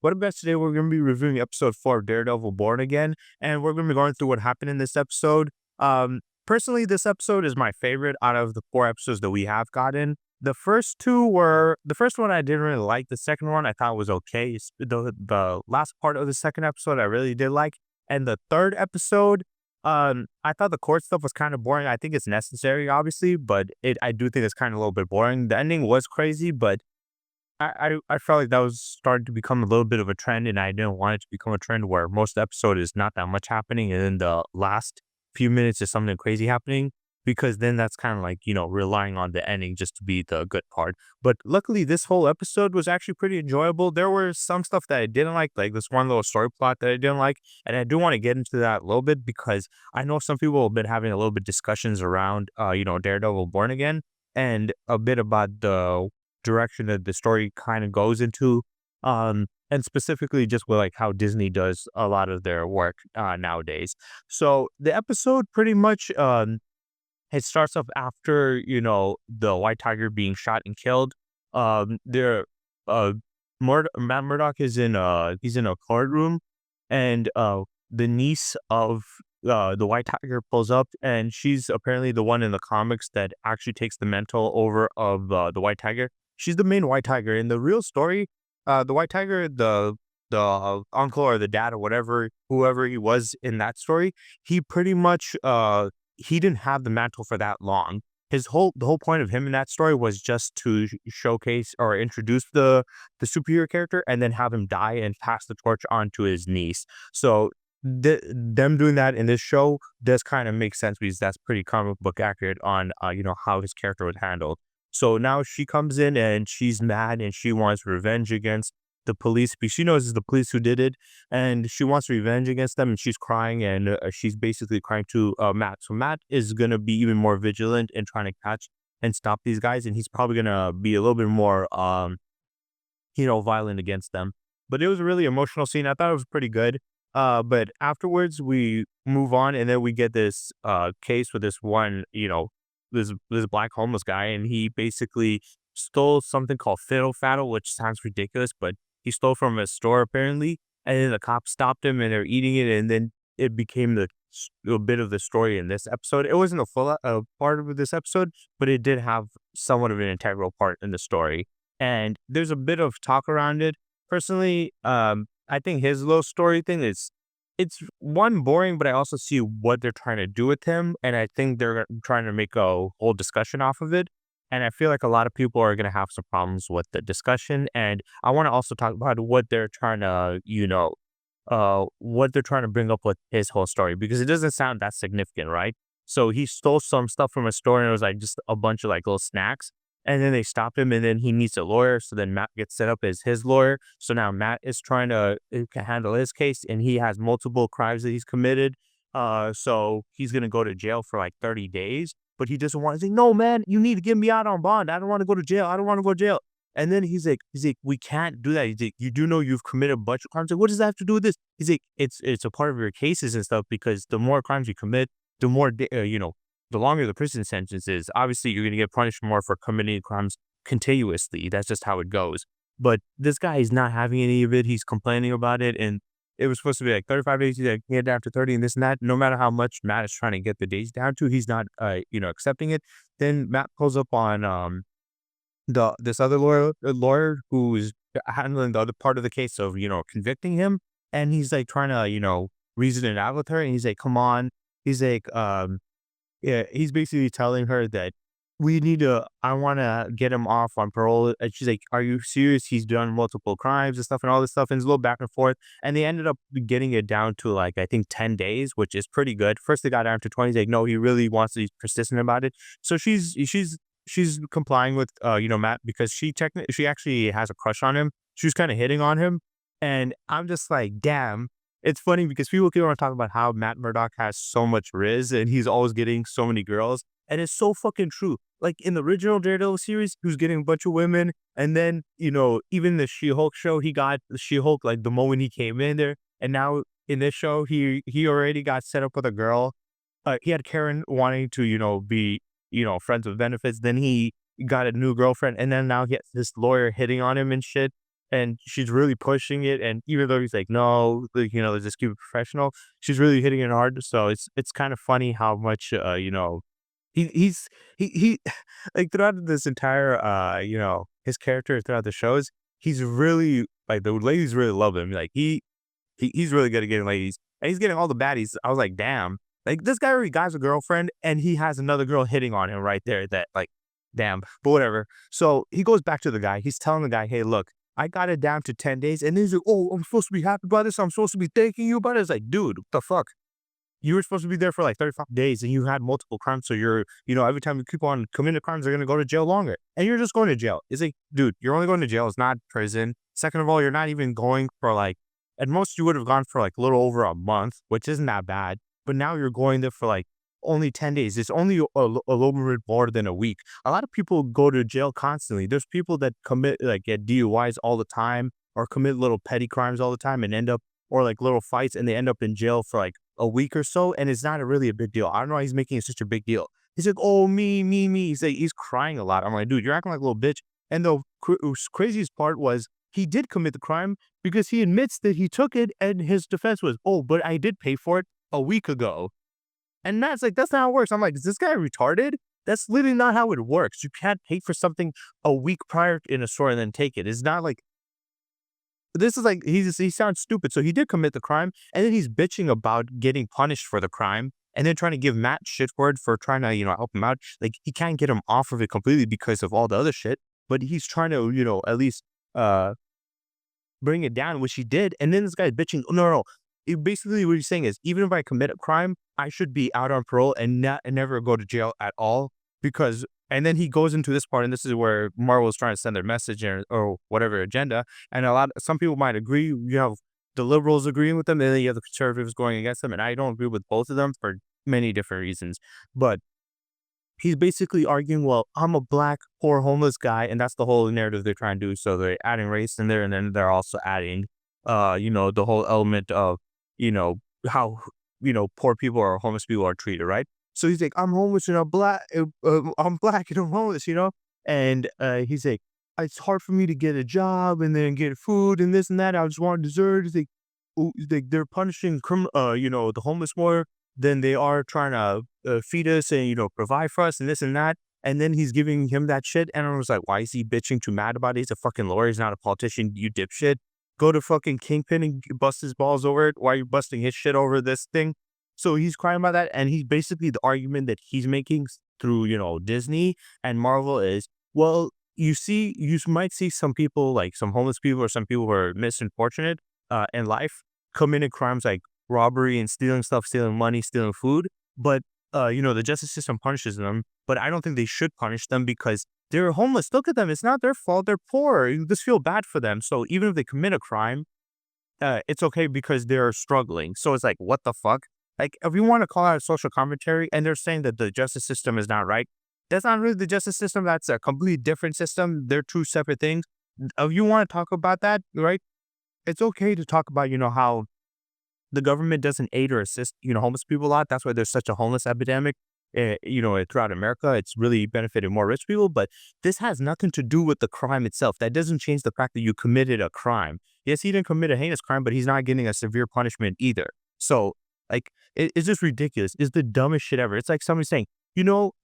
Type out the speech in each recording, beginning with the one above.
What about today? We're going to be reviewing episode 4 of Daredevil Born Again, and we're going to be going through what happened in this episode. Personally, this episode is my favorite out of the 4 episodes that we have gotten. The first one I didn't really like. The second one I thought was okay. The last part of the second episode I really did like. And the third episode, I thought the court stuff was kind of boring. I think it's necessary, obviously, but I do think it's kind of a little bit boring. The ending was crazy, but I felt like that was starting to become a little bit of a trend, and I didn't want it to become a trend where most episode is not that much happening, and then the last few minutes is something crazy happening, because then that's kind of like, relying on the ending just to be the good part. But luckily, this whole episode was actually pretty enjoyable. There were some stuff that I didn't like this one little story plot that I didn't like, and I do want to get into that a little bit because I know some people have been having a little bit discussions around, Daredevil Born Again, and a bit about the direction that the story kind of goes into, and specifically just with like how Disney does a lot of their work nowadays. So the episode pretty much it starts off after the White Tiger being shot and killed. There, uh, Matt Murdock is in he's in a courtroom, and the niece of the White Tiger pulls up, and she's apparently the one in the comics that actually takes the mental over of the White Tiger. She's the main White Tiger in the real story. The White Tiger, the uncle or the dad or whatever, whoever he was in that story, he pretty much he didn't have the mantle for that long. The whole point of him in that story was just to showcase or introduce the superior character and then have him die and pass the torch on to his niece. So them doing that in this show does kind of make sense because that's pretty comic book accurate on how his character was handled. So now she comes in and she's mad and she wants revenge against the police because she knows it's the police who did it, and she wants revenge against them, and she's crying, and she's basically crying to Matt. So Matt is gonna be even more vigilant in trying to catch and stop these guys, and he's probably gonna be a little bit more violent against them. But it was a really emotional scene. I thought it was pretty good. But afterwards we move on, and then we get this case with this one, this black homeless guy, and he basically stole something called fiddle faddle, which sounds ridiculous, but he stole from a store apparently, and then the cops stopped him and they're eating it, and then it became a bit of the story in this episode. It wasn't a full part of this episode, but it did have somewhat of an integral part in the story. And there's a bit of talk around it. Personally, I think his little story thing is it's one boring, but I also see what they're trying to do with him, and I think they're trying to make a whole discussion off of it. And I feel like a lot of people are going to have some problems with the discussion. And I want to also talk about what they're trying to, what they're trying to bring up with his whole story, because it doesn't sound that significant, right? So he stole some stuff from a store, and it was like just a bunch of like little snacks. And then they stopped him, and then he meets a lawyer. So then Matt gets set up as his lawyer. So now Matt is trying to handle his case, and he has multiple crimes that he's committed. So he's gonna go to jail for like 30 days, but he doesn't want to say, no, man, you need to get me out on bond. I don't want to go to jail. I don't want to go to jail. And then he's like, we can't do that. He's like, you do know you've committed a bunch of crimes. Like, what does that have to do with this? He's like, it's a part of your cases and stuff, because the more crimes you commit, the more, the longer the prison sentence is. Obviously, you're going to get punished more for committing crimes continuously. That's just how it goes. But this guy is not having any of it. He's complaining about it. And it was supposed to be like 35 days. He's like, get down to 30 and this and that. No matter how much Matt is trying to get the days down to, he's not, accepting it. Then Matt pulls up on this other lawyer who's handling the other part of the case of, convicting him. And he's like trying to, reason it out with her. And he's like, come on. He's like, yeah, he's basically telling her that I want to get him off on parole. And she's like, are you serious? He's done multiple crimes and stuff and all this stuff. And it's a little back and forth. And they ended up getting it down to like, I think 10 days, which is pretty good. First they got down to 20. He's like, no, he really wants to be persistent about it. So she's complying with, Matt, because she actually has a crush on him. She was kind of hitting on him. And I'm just like, damn. It's funny because people keep on talking about how Matt Murdock has so much riz and he's always getting so many girls. And it's so fucking true. Like in the original Daredevil series, he was getting a bunch of women. And then, even the She-Hulk show, he got the She-Hulk like the moment he came in there. And now in this show, he already got set up with a girl. He had Karen wanting to, be, friends with benefits. Then he got a new girlfriend. And then now he has this lawyer hitting on him and shit. and she's really pushing it. And even though he's like, no, like, let's just keep it professional, she's really hitting it hard. So it's kind of funny how much he's he like throughout this entire his character throughout the shows, he's really like the ladies really love him. Like he's really good at getting ladies, and he's getting all the baddies. I was like, damn, like this guy already got a girlfriend, and he has another girl hitting on him right there. That like, damn, but whatever. So he goes back to the guy. He's telling the guy, hey, look, I got it down to 10 days, and he's like, oh, I'm supposed to be happy about this. I'm supposed to be thanking you about it. It's like, dude, what the fuck? You were supposed to be there for like 35 days and you had multiple crimes. So every time you keep on committing crimes, they're going to go to jail longer. And you're just going to jail. It's like, dude, you're only going to jail. It's not prison. Second of all, you're not even going for like, at most you would have gone for like a little over a month, which isn't that bad. But now you're going there for like only 10 days. It's only a little bit more than a week. A lot of people go to jail constantly. There's people that commit like get DUIs all the time or commit little petty crimes all the time and end up, or like little fights, and they end up in jail for like a week or so, and it's not really a big deal. I don't know why he's making it such a big deal. He's like, "Oh, me, me, me." He's like, he's crying a lot. I'm like, dude, you're acting like a little bitch. And the craziest part was he did commit the crime because he admits that he took it, and his defense was, "Oh, but I did pay for it a week ago." And that's like, that's not how it works. I'm like, is this guy retarded? That's literally not how it works. You can't pay for something a week prior in a store and then take it. It's not like this is like he sounds stupid. So he did commit the crime, and then he's bitching about getting punished for the crime, and then trying to give Matt shit for it for trying to help him out. Like he can't get him off of it completely because of all the other shit, but he's trying to at least uh bring it down, which he did. And then this guy's bitching. Oh, no, no. Basically, what he's saying is, even if I commit a crime, I should be out on parole and not and never go to jail at all. Because, and then he goes into this part, and this is where Marvel is trying to send their message or whatever agenda. And some people might agree. You have the liberals agreeing with them, and then you have the conservatives going against them. And I don't agree with both of them for many different reasons. But he's basically arguing, well, I'm a black, poor, homeless guy, and that's the whole narrative they're trying to do. So they're adding race in there, and then they're also adding, the whole element of, you know, how, poor people or homeless people are treated, right? So he's like, I'm homeless and I'm black and I'm homeless, and he's like, it's hard for me to get a job and then get food and this and that. I just want dessert. He's like, "Ooh," he's like, they're punishing, the homeless more than they are trying to feed us and provide for us and this and that. And then he's giving him that shit, and I was like, why is he bitching too mad about it? He's a fucking lawyer. He's not a politician. You dipshit. Go to fucking Kingpin and bust his balls over it. Why are you busting his shit over this thing? So he's crying about that, and he's basically the argument that he's making through Disney and Marvel is, well, you might see some people, like some homeless people or some people who are misunfortunate in life, committing crimes like robbery and stealing stuff, stealing money, stealing food. But, the justice system punishes them. But I don't think they should punish them because they're homeless. Look at them. It's not their fault. They're poor. You just feel bad for them. So even if they commit a crime, it's okay because they're struggling. So it's like, what the fuck? Like, if you want to call out a social commentary and they're saying that the justice system is not right, that's not really the justice system. That's a completely different system. They're two separate things. If you want to talk about that, right? It's okay to talk about, how the government doesn't aid or assist, homeless people a lot. That's why there's such a homeless epidemic, throughout America. It's really benefited more rich people, but this has nothing to do with the crime itself. That doesn't change the fact that you committed a crime. Yes, he didn't commit a heinous crime, but he's not getting a severe punishment either. So, like, it's just ridiculous. It's the dumbest shit ever. It's like somebody saying,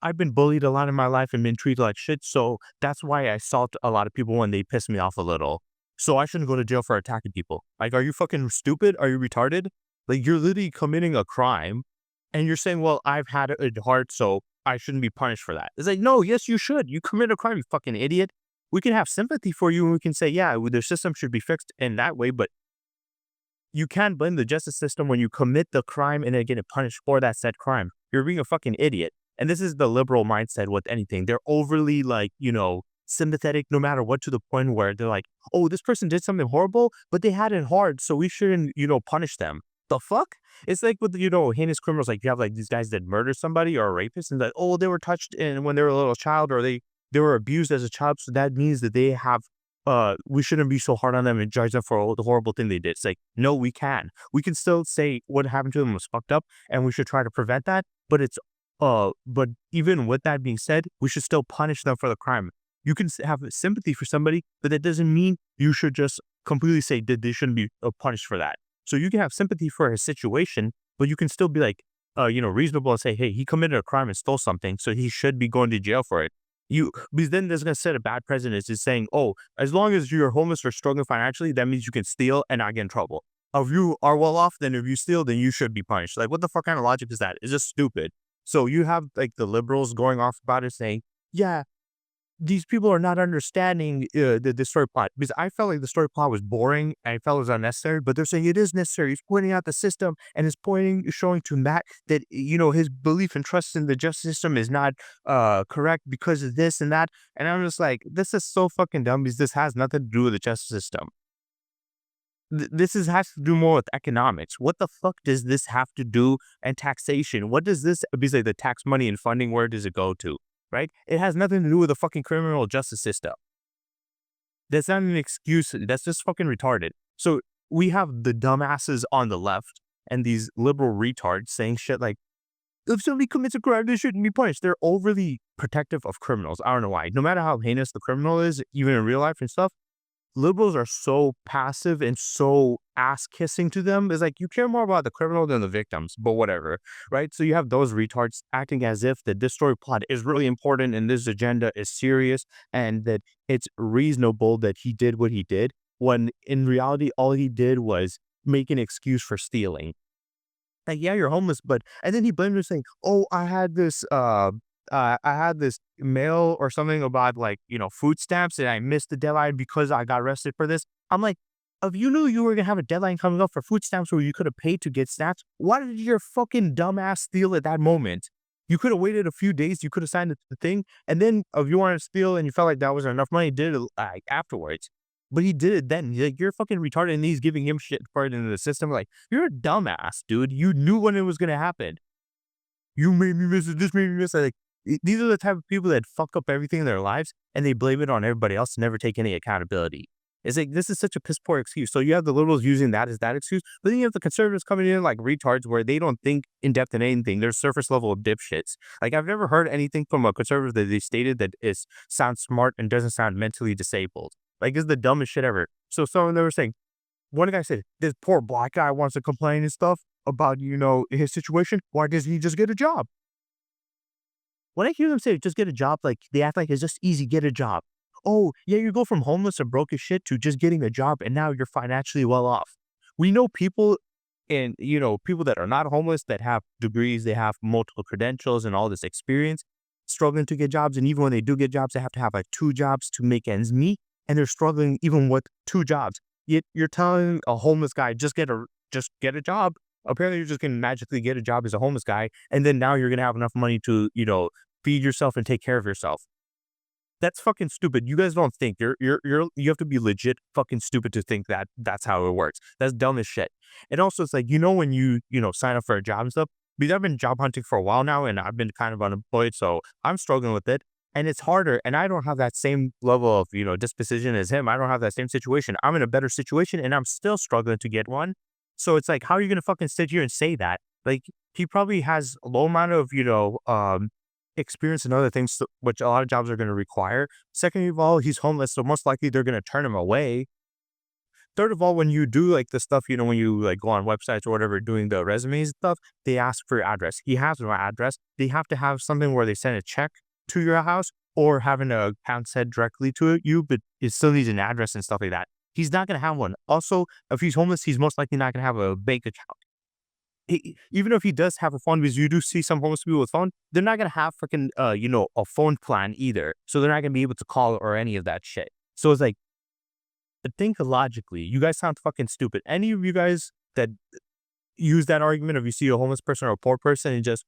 I've been bullied a lot in my life and been treated like shit, so that's why I assault a lot of people when they piss me off a little. So I shouldn't go to jail for attacking people. Like, are you fucking stupid? Are you retarded? Like, you're literally committing a crime, and you're saying, well, I've had it hard, so I shouldn't be punished for that. It's like, no, yes, you should. You commit a crime, you fucking idiot. We can have sympathy for you, and we can say, yeah, their system should be fixed in that way, but you can't blame the justice system when you commit the crime and then get punished for that said crime. You're being a fucking idiot. And this is the liberal mindset with anything. They're overly, like, sympathetic no matter what, to the point where they're like, oh, this person did something horrible, but they had it hard, so we shouldn't, punish them. The fuck? It's like with, heinous criminals, like you have like these guys that murder somebody or rapists, and like, oh, they were touched in when they were a little child, or they were abused as a child, so that means that they have we shouldn't be so hard on them and judge them for all the horrible thing they did. It's like, no, we can. We can still say what happened to them was fucked up, and we should try to prevent that. But but even with that being said, we should still punish them for the crime. You can have sympathy for somebody, but that doesn't mean you should just completely say that they shouldn't be punished for that. So you can have sympathy for his situation, but you can still be like, reasonable and say, hey, he committed a crime and stole something, so he should be going to jail for it. Because then there's going to set a bad precedent is saying, oh, as long as you're homeless or struggling financially, that means you can steal and not get in trouble. If you are well off, then if you steal, then you should be punished. Like, what the fuck kind of logic is that? It's just stupid. So you have like the liberals going off about it saying, yeah, these people are not understanding the story plot, because I felt like the story plot was boring. I felt it was unnecessary, but they're saying it is necessary. He's pointing out the system and is showing to Matt that, his belief and trust in the justice system is not correct because of this and that. And I'm just like, this is so fucking dumb, because this has nothing to do with the justice system. Has to do more with economics. What the fuck does this have to do? And taxation? What does this, besides the tax money and funding, where does it go to? Right? It has nothing to do with the fucking criminal justice system. That's not an excuse. That's just fucking retarded. So we have the dumbasses on the left and these liberal retards saying shit like, if somebody commits a crime, they shouldn't be punished. They're overly protective of criminals. I don't know why. No matter how heinous the criminal is, even in real life and stuff, liberals are so passive and so ass kissing to them. It's like, you care more about the criminal than the victims, but whatever, right? So you have those retards acting as if that this story plot is really important and this agenda is serious and that it's reasonable that he did what he did, when in reality, all he did was make an excuse for stealing. Like, yeah, you're homeless, but, and then he blamed her saying, oh, I had this mail or something about like, food stamps, and I missed the deadline because I got arrested for this. I'm like, if you knew you were going to have a deadline coming up for food stamps where you could have paid to get stamps, why did your fucking dumbass steal at that moment? You could have waited a few days. You could have signed the thing. And then if you wanted to steal and you felt like that wasn't enough money, did it like afterwards. But he did it then. Like, you're fucking retarded, and he's giving him shit for it into the system. Like, you're a dumbass, dude. You knew when it was going to happen. You made me miss it. This made me miss it. Like, these are the type of people that fuck up everything in their lives and they blame it on everybody else and never take any accountability. It's like, this is such a piss poor excuse. So you have the liberals using that as that excuse, but then you have the conservatives coming in like retards where they don't think in depth in anything. They're surface level of dipshits. Like, I've never heard anything from a conservative that they stated that is sounds smart and doesn't sound mentally disabled. Like, it's the dumbest shit ever. So someone, they were saying, one guy said, this poor black guy wants to complain and stuff about, his situation. Why doesn't he just get a job? When I hear them say just get a job, like, they act like it's just easy, get a job. Oh, yeah, you go from homeless or broke as shit to just getting a job, and now you're financially well off. We know people, and people that are not homeless, that have degrees, they have multiple credentials and all this experience, struggling to get jobs. And even when they do get jobs, they have to have like 2 jobs to make ends meet, and they're struggling even with 2 jobs. Yet you're telling a homeless guy, just get a job. Apparently, you're just going to magically get a job as a homeless guy, and then now you're going to have enough money to, feed yourself and take care of yourself. That's fucking stupid. You guys don't think you have to be legit fucking stupid to think that that's how it works. That's dumb as shit. And also, it's like, when you sign up for a job and stuff, because I've been job hunting for a while now, and I've been kind of unemployed, so I'm struggling with it. And it's harder, and I don't have that same level of, disposition as him. I don't have that same situation. I'm in a better situation, and I'm still struggling to get one. So it's like, how are you gonna fucking sit here and say that? Like, he probably has a low amount of, experience and other things, which a lot of jobs are gonna require. Second of all, he's homeless, so most likely they're gonna turn him away. Third of all, when you do like the stuff, when you like go on websites or whatever, doing the resumes and stuff, they ask for your address. He has no address. They have to have something where they send a check to your house, or having a account sent directly to you, but it still needs an address and stuff like that. He's not going to have one. Also, if he's homeless, he's most likely not going to have a bank account. Even if he does have a phone, because you do see some homeless people with phone, they're not going to have freaking, a phone plan either. So they're not going to be able to call or any of that shit. So it's like, think logically. You guys sound fucking stupid. Any of you guys that use that argument, if you see a homeless person or a poor person and just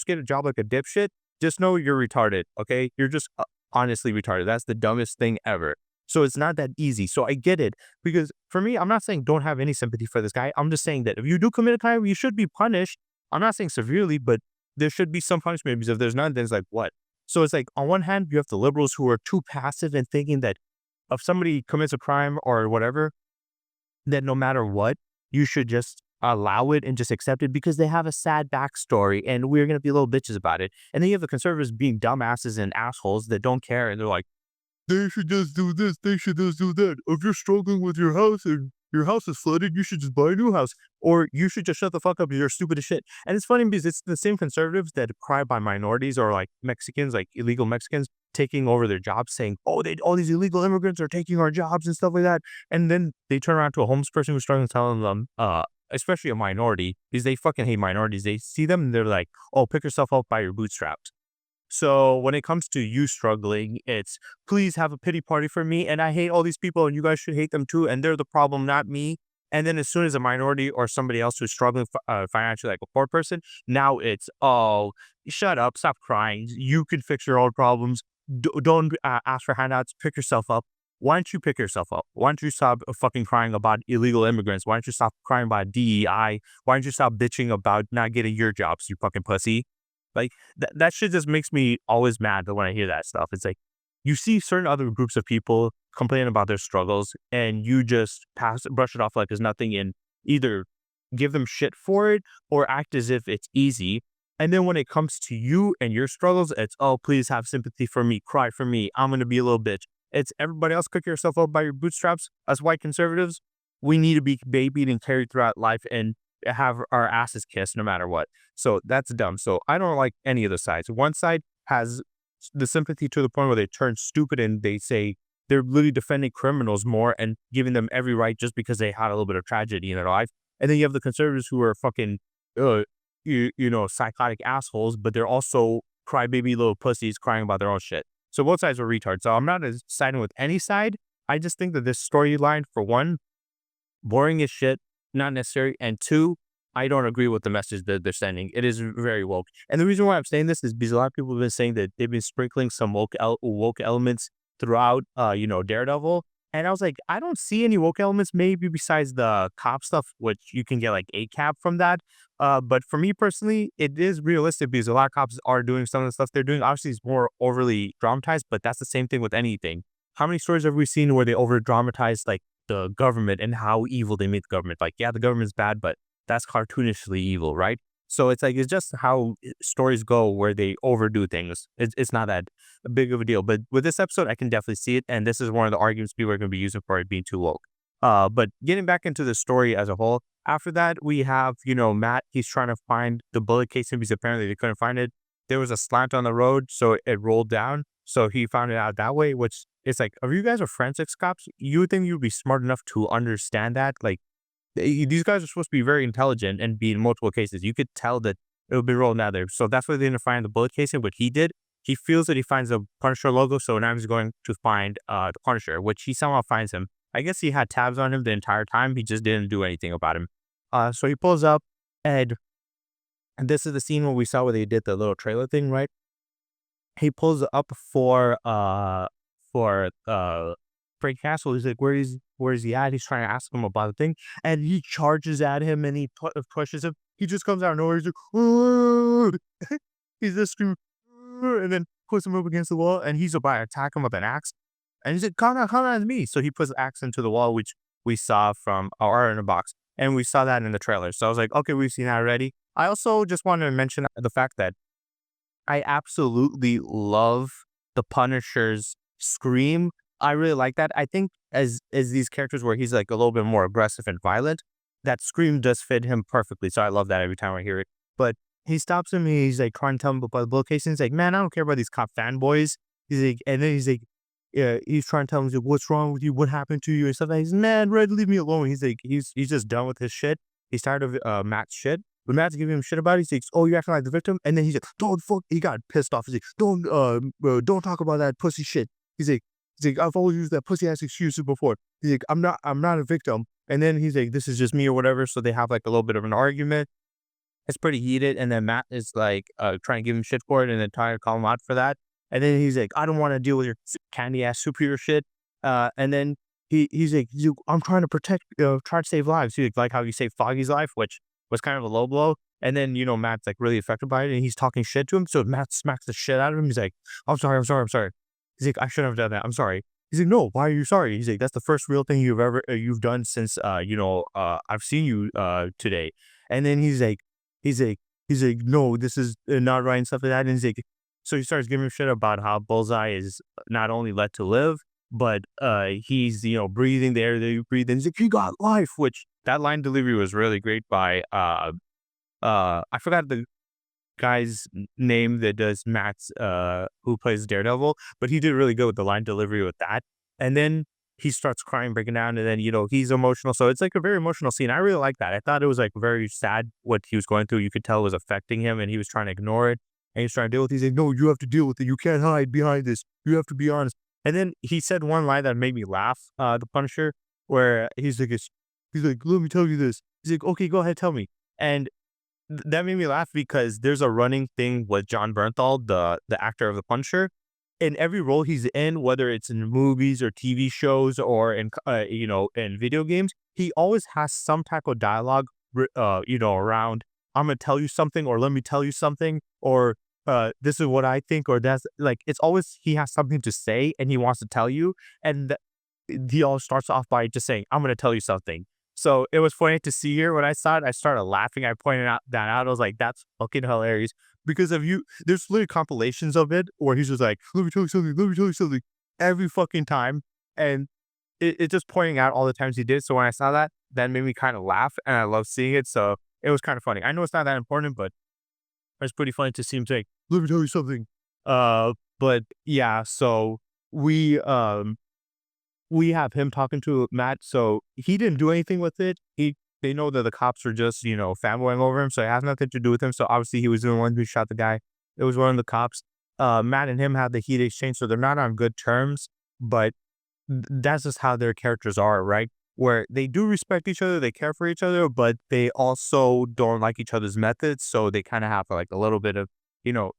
get a job like a dipshit, just know you're retarded, okay? You're just honestly retarded. That's the dumbest thing ever. So it's not that easy. So I get it. Because for me, I'm not saying don't have any sympathy for this guy. I'm just saying that if you do commit a crime, you should be punished. I'm not saying severely, but there should be some punishment, because if there's none, then it's like, what? So it's like, on one hand, you have the liberals who are too passive and thinking that if somebody commits a crime or whatever, that no matter what, you should just allow it and just accept it because they have a sad backstory and we're going to be little bitches about it. And then you have the conservatives being dumbasses and assholes that don't care. And they're like, they should just do this, they should just do that. If you're struggling with your house and your house is flooded, you should just buy a new house. Or you should just shut the fuck up, you're stupid as shit. And it's funny because it's the same conservatives that cry by minorities or like Mexicans, like illegal Mexicans taking over their jobs, saying, oh, all these illegal immigrants are taking our jobs and stuff like that. And then they turn around to a homeless person who's struggling, telling them, especially a minority, because they fucking hate minorities. They see them and they're like, oh, pick yourself up by your bootstraps. So when it comes to you struggling, it's please have a pity party for me. And I hate all these people and you guys should hate them too. And they're the problem, not me. And then as soon as a minority or somebody else who's struggling financially, like a poor person, now it's, oh, shut up, stop crying. You can fix your own problems. Don't ask for handouts. Pick yourself up. Why don't you pick yourself up? Why don't you stop fucking crying about illegal immigrants? Why don't you stop crying about DEI? Why don't you stop bitching about not getting your jobs, you fucking pussy? Like that shit just makes me always mad when I hear that stuff. It's like you see certain other groups of people complain about their struggles and you just brush it off like there's nothing and either give them shit for it or act as if it's easy. And then when it comes to you and your struggles, it's, oh, please have sympathy for me, cry for me. I'm gonna be a little bitch. It's everybody else cook yourself up by your bootstraps. As white conservatives, we need to be babied and carried throughout life and have our asses kissed no matter what. So that's dumb. So I don't like any of the sides. One side has the sympathy to the point where they turn stupid and they say they're really defending criminals more and giving them every right just because they had a little bit of tragedy in their life. And then you have the conservatives who are fucking, uh, psychotic assholes, but they're also crybaby little pussies crying about their own shit. So both sides are retards. So I'm not siding with any side. I just think that this storyline, for one, boring as shit, not necessary. And two, I don't agree with the message that they're sending. It is very woke. And the reason why I'm saying this is because a lot of people have been saying that they've been sprinkling some woke elements throughout, Daredevil. And I was like, I don't see any woke elements, maybe besides the cop stuff, which you can get like a cap from that. But for me personally, it is realistic because a lot of cops are doing some of the stuff they're doing. Obviously, it's more overly dramatized, but that's the same thing with anything. How many stories have we seen where they over dramatize like the government and how evil they make the government? Like, yeah, the government's bad, but that's cartoonishly evil, right? So it's like, it's just how stories go where they overdo things. It's not that big of a deal. But with this episode, I can definitely see it. And this is one of the arguments people are going to be using for it being too woke. But getting back into the story as a whole, after that, we have, Matt, he's trying to find the bullet casing because apparently they couldn't find it. There was a slant on the road, so it rolled down. So he found it out that way, which is like, if you guys are forensics cops, you would think you'd be smart enough to understand that. Like, these guys are supposed to be very intelligent and be in multiple cases. You could tell that it would be rolled out there. So that's why they didn't find the bullet casing, but he did. He feels that he finds the Punisher logo, so now he's going to find the Punisher, which he somehow finds him. I guess he had tabs on him the entire time. He just didn't do anything about him. So he pulls up, and this is the scene where we saw where they did the little trailer thing, right? He pulls up for Frank Castle. He's like, where's he at? He's trying to ask him about the thing, and he charges at him and he pushes him. He just comes out of nowhere. He's like, "Argh!" He's just screaming, "Argh!" And then puts him up against the wall, and he's about to attack him with an axe. And he's like, come on, it's me. So he puts the axe into the wall, which we saw from our in a box, and we saw that in the trailer. So I was like, okay, we've seen that already. I also just wanted to mention the fact that I absolutely love the Punisher's scream. I really like that. I think as these characters where he's like a little bit more aggressive and violent, that scream does fit him perfectly. So I love that every time I hear it. But he stops him. He's like trying to tell him about the book case. And he's like, man, I don't care about these cop fanboys. He's like, and then he's like, yeah, he's trying to tell him, he's like, what's wrong with you? What happened to you? And stuff. And he's, man, Red, leave me alone. He's like, he's just done with his shit. He's tired of Matt's shit. When Matt's giving him shit about it, he says, oh, you're acting like the victim? And then he's like, don't fuck. He got pissed off. He's like, don't talk about that pussy shit. He's like, I've always used that pussy ass excuse before. He's like, I'm not a victim. And then he's like, this is just me or whatever. So they have like a little bit of an argument. It's pretty heated. And then Matt is like, trying to give him shit for it and then trying to call him out for that. And then he's like, I don't want to deal with your candy ass superhero shit. And then he's like, I'm trying to protect, try to save lives. He's like how you saved Foggy's life, which was kind of a low blow. And then, Matt's like really affected by it and he's talking shit to him. So Matt smacks the shit out of him. He's like, I'm sorry. He's like, I shouldn't have done that. I'm sorry. He's like, no, why are you sorry? He's like, that's the first real thing you've done since, I've seen you, today. And then he's like, no, this is not right and stuff like that. And he's like, So he starts giving him shit about how Bullseye is not only let to live, but he's breathing the air that you breathe. And he's like, "You got life," which that line delivery was really great by I forgot the guy's name that does Matt's who plays Daredevil, but he did really good with the line delivery with that. And then he starts crying, breaking down, and then he's emotional. So it's like a very emotional scene. I really like that. I thought it was like very sad what he was going through. You could tell it was affecting him, and he was trying to ignore it. And he's trying to deal with it. He's like, "No, you have to deal with it. You can't hide behind this. You have to be honest." And then he said one line that made me laugh, the Punisher, where he's like, "Let me tell you this." He's like, "Okay, go ahead, tell me." And that made me laugh because there's a running thing with John Bernthal, the actor of the Punisher. In every role he's in, whether it's in movies or TV shows or in video games, he always has some type of dialogue, around "I'm gonna tell you something" or "Let me tell you something" or "This is what I think" or that's like it's always he has something to say and he wants to tell you, and he always starts off by just saying, "I'm gonna tell you something." So it was funny to see here when I saw it. I started laughing. I pointed out. I was like, "That's fucking hilarious." Because of you, there's literally compilations of it where he's just like, "Let me tell you something. Let me tell you something," every fucking time, and it just pointing out all the times he did. So when I saw that, that made me kind of laugh, and I love seeing it. So it was kind of funny. I know it's not that important, but it's pretty funny to see him say, "Let me tell you something." But yeah, so we um we have him talking to Matt, so he didn't do anything with it. They know that the cops are just, fanboying over him, so it has nothing to do with him. So obviously he was the one who shot the guy. It was one of the cops. Matt and him had the heat exchange, so they're not on good terms, but that's just how their characters are, right? Where they do respect each other, they care for each other, but they also don't like each other's methods. So they kind of have like a little bit of,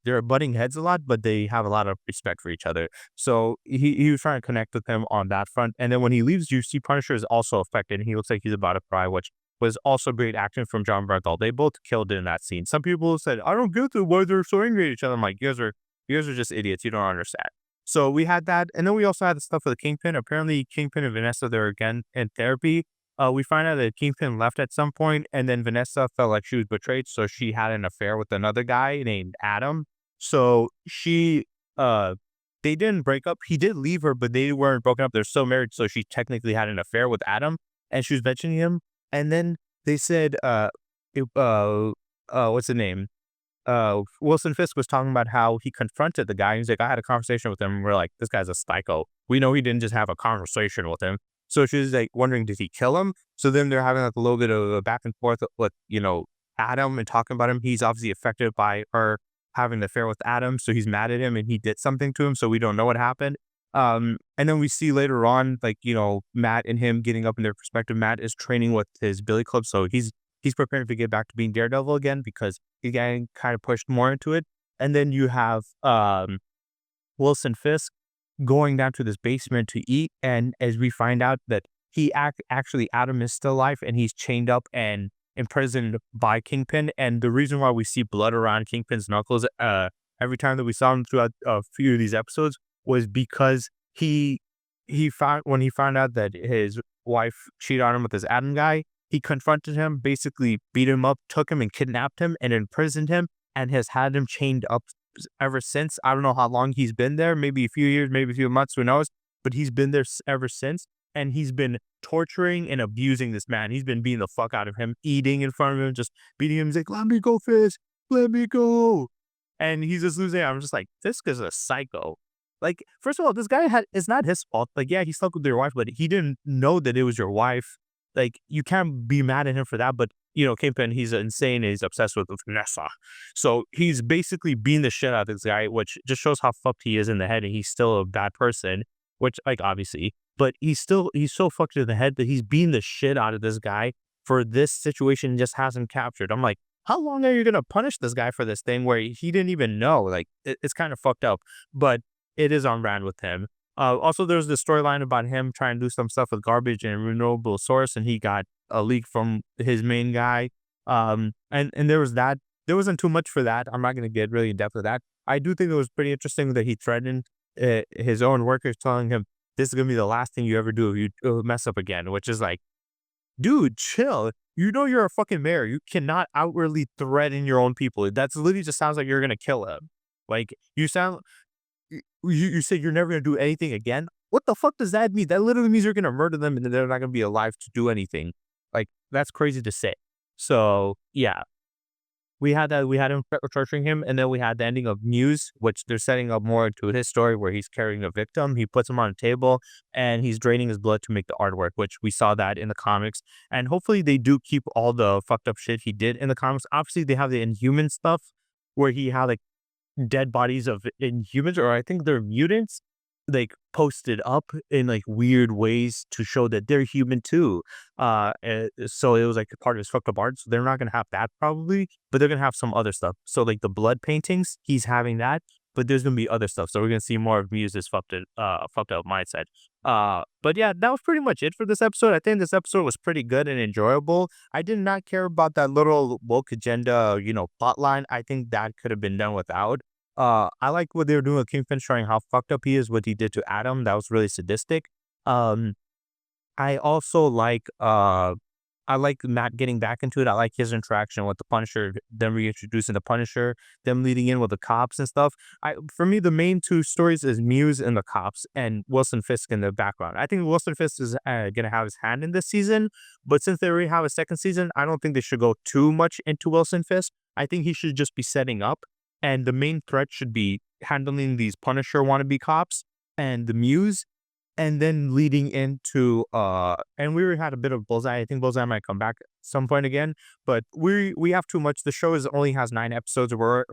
they're butting heads a lot, but they have a lot of respect for each other. So he was trying to connect with him on that front. And then when he leaves, you see Punisher is also affected and he looks like he's about to cry, which was also great acting from John Bernthal. They both killed it in that scene. Some people said, "I don't get it, why they're so angry at each other." I'm like, you guys are just idiots. You don't understand. So we had that, and then we also had the stuff with the Kingpin. Apparently, Kingpin and Vanessa, they're again in therapy. We find out that Kingpin left at some point, and then Vanessa felt like she was betrayed, so she had an affair with another guy named Adam. So uh, they didn't break up. He did leave her, but they weren't broken up. They're still married, so she technically had an affair with Adam, and she was mentioning him. And then they said, it, what's the name? Wilson Fisk was talking about how he confronted the guy. He's like, "I had a conversation with him." And we're like, "This guy's a psycho. We know he didn't just have a conversation with him." So she's like wondering, did he kill him? So then they're having like a little bit of a back and forth with, Adam and talking about him. He's obviously affected by her having the affair with Adam. So he's mad at him and he did something to him. So we don't know what happened. And then we see later on, like, Matt and him getting up in their perspective. Matt is training with his billy club. So he's preparing to get back to being Daredevil again because he's getting kind of pushed more into it. And then you have Wilson Fisk going down to this basement to eat. And as we find out that actually Adam is still alive and he's chained up and imprisoned by Kingpin. And the reason why we see blood around Kingpin's knuckles every time that we saw him throughout a few of these episodes was because he found when he found out that his wife cheated on him with this Adam guy, he confronted him, basically beat him up, took him and kidnapped him and imprisoned him and has had him chained up ever since. I don't know how long he's been there, maybe a few years, maybe a few months, who knows? But he's been there ever since. And he's been torturing and abusing this man. He's been beating the fuck out of him, eating in front of him, just beating him. He's like, "Let me go, Fisk. Let me go." And he's just losing it. I'm just like, this is a psycho. Like, first of all, this guy it's not his fault. Like, yeah, he slept with your wife, but he didn't know that it was your wife. Like, you can't be mad at him for that. But, Kingpin, he's insane and he's obsessed with Vanessa. So he's basically beating the shit out of this guy, which just shows how fucked he is in the head. And he's still a bad person, which, like, obviously, but he's so fucked in the head that he's beating the shit out of this guy for this situation and just hasn't captured. I'm like, how long are you going to punish this guy for this thing where he didn't even know? Like, it's kind of fucked up, but it is on brand with him. Also, there's the storyline about him trying to do some stuff with garbage and renewable source, and he got a leak from his main guy. And there was that. There wasn't too much for that. I'm not going to get really in depth with that. I do think it was pretty interesting that he threatened his own workers, telling him, "This is going to be the last thing you ever do if you mess up again," which is like, dude, chill. You're a fucking mayor. You cannot outwardly threaten your own people. That's literally just sounds like you're going to kill him. Like, you sound you said you're never gonna do anything again? What the fuck does that mean? That literally means you're gonna murder them and then they're not gonna be alive to do anything. Like, that's crazy to say. So, yeah, we had him torturing him, and then we had the ending of Muse, which they're setting up more to his story where he's carrying a victim. He puts him on a table and he's draining his blood to make the artwork, which we saw that in the comics. And hopefully they do keep all the fucked up shit he did in the comics. Obviously, they have the Inhuman stuff where he had like dead bodies of Inhumans, or I think they're mutants, like posted up in like weird ways to show that they're human too. So it was like part of his fucked up art. So they're not gonna have that probably, but they're gonna have some other stuff. So like the blood paintings, he's having that, but there's gonna be other stuff. So we're gonna see more of Muse's fucked up mindset. But yeah, that was pretty much it for this episode. I think this episode was pretty good and enjoyable. I did not care about that little woke agenda, plot line. I think that could have been done without. I like what they were doing with Kingpin, showing how fucked up he is, what he did to Adam. That was really sadistic. Um, I also I like Matt getting back into it. I like his interaction with the Punisher, them reintroducing the Punisher, them leading in with the cops and stuff. For me, the main two stories is Muse and the cops, and Wilson Fisk in the background. I think Wilson Fisk is gonna have his hand in this season, but since they already have a second season, I don't think they should go too much into Wilson Fisk. I think he should just be setting up, and the main threat should be handling these Punisher wannabe cops and the Muse, and then leading into and we already had a bit of Bullseye. I think Bullseye might come back at some point again, but we have too much. The show only has 9 episodes. We're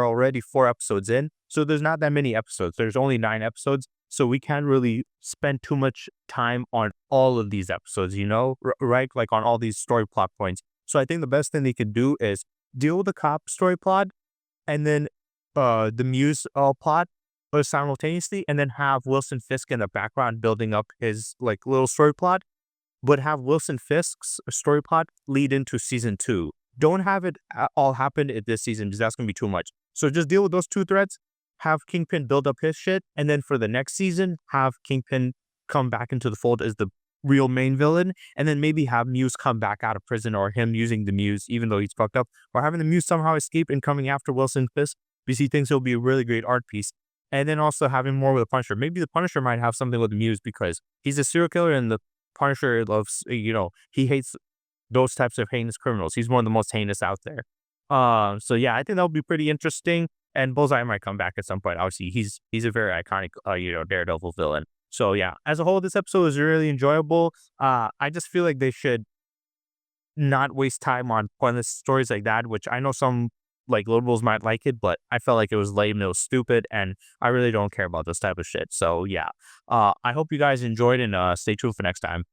already 4 episodes in, so there's not that many episodes. There's only 9 episodes, so we can't really spend too much time on all of these episodes, right? Like on all these story plot points. So I think the best thing they could do is deal with the cop story plot, and then the Muse plot simultaneously, and then have Wilson Fisk in the background building up his like little story plot, but have Wilson Fisk's story plot lead into season 2. Don't have it all happen in this season because that's gonna be too much. So just deal with those two threads, have Kingpin build up his shit, and then for the next season, have Kingpin come back into the fold as the real main villain, and then maybe have Muse come back out of prison, or him using the Muse, even though he's fucked up, or having the Muse somehow escape and coming after Wilson Fisk because he thinks it'll be a really great art piece. And then also having more with the Punisher. Maybe the Punisher might have something with the Muse because he's a serial killer and the Punisher loves, he hates those types of heinous criminals. He's one of the most heinous out there. So yeah, I think that would be pretty interesting. And Bullseye might come back at some point. Obviously, he's a very iconic, Daredevil villain. So yeah, as a whole, this episode was really enjoyable. I just feel like they should not waste time on pointless stories like that, which I know some like liberals might like it, but I felt like it was lame, it was stupid, and I really don't care about this type of shit. So yeah, I hope you guys enjoyed, and stay tuned for next time.